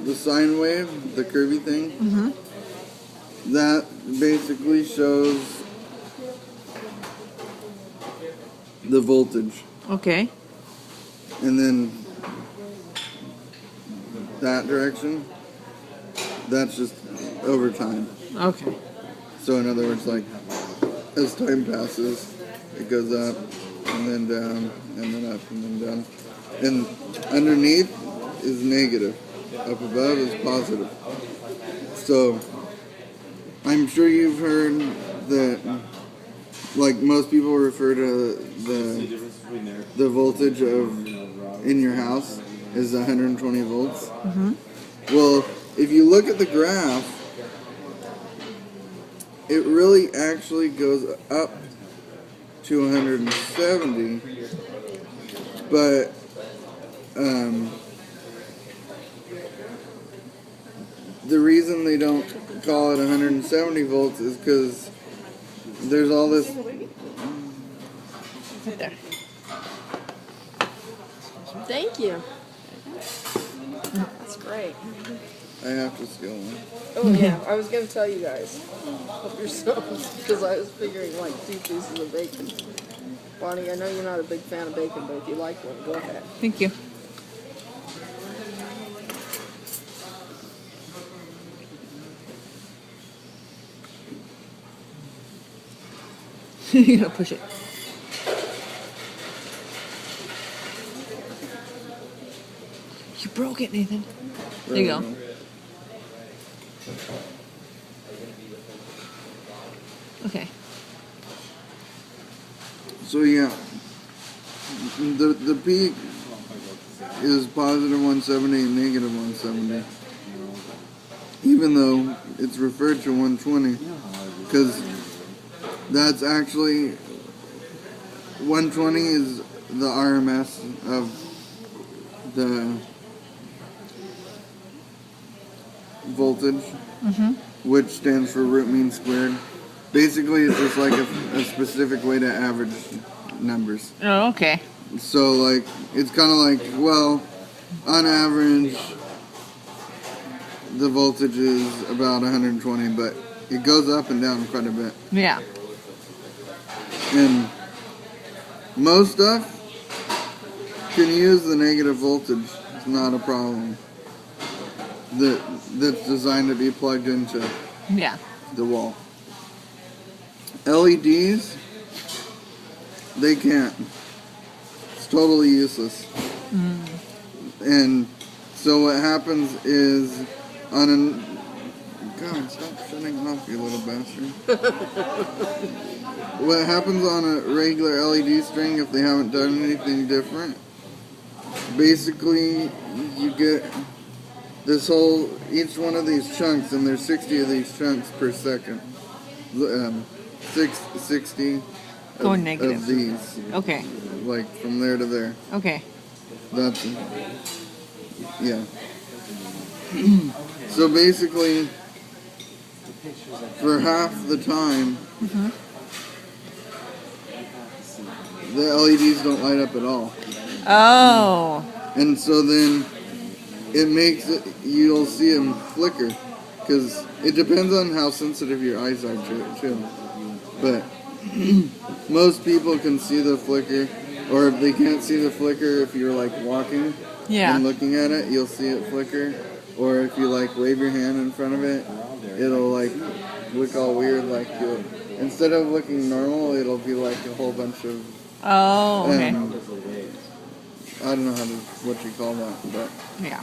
the sine wave, the curvy thing, that basically shows the voltage. Okay. And then that direction, that's just over time. Okay. So in other words, like, as time passes, it goes up, and then down, and then up, and then down. And underneath is negative. Up above is positive. So, I'm sure you've heard that, like, most people refer to the voltage of in your house is 120 volts. Well, if you look at the graph, it really actually goes up to 170, but the reason they don't call it 170 volts is because there's all this. Right there. Thank you. That's great. I have to steal one. Oh yeah, I was gonna tell you guys. Help yourselves, because I was figuring like 2 pieces of bacon. Bonnie, I know you're not a big fan of bacon, but if you like one, go ahead. Thank you. You gotta push it. You broke it, Nathan. There you go. Okay. So yeah, the peak is positive 170 and negative 170, even though it's referred to 120, because that's actually 120 is the RMS of the voltage, which stands for root mean squared. Basically, it's just like a specific way to average numbers. Oh, okay. So, like, it's kind of like, well, on average, the voltage is about 120, but it goes up and down quite a bit. Yeah. And most stuff can use the negative voltage. It's not a problem. That's designed to be plugged into the wall. LEDs, they can't. It's totally useless. And so what happens is on a... God, stop shutting off, you little bastard. What happens on a regular LED string, if they haven't done anything different, basically you get this whole, each one of these chunks, and there's 60 of these chunks per second. 60 Going negative. of these. Okay. Like from there to there. Okay. That's, yeah. So basically, for half the time, the LEDs don't light up at all. Oh. And so then it makes it, you'll see them flicker. Because it depends on how sensitive your eyes are to it, too. But most people can see the flicker, or if they can't see the flicker, if you're like walking and looking at it, you'll see it flicker. Or if you like wave your hand in front of it, it'll like look all weird, like you'll, instead of looking normal, it'll be like a whole bunch of okay. I don't know what you call that, but yeah.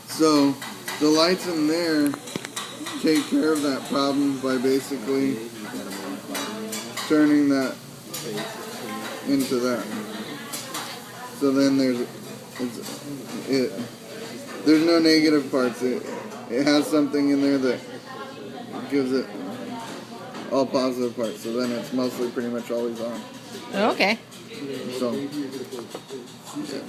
So the lights in there take care of that problem by basically turning that into that. So then there's no negative parts. It has something in there that gives it all positive parts. So then it's mostly pretty much always on. Okay. So. Yeah.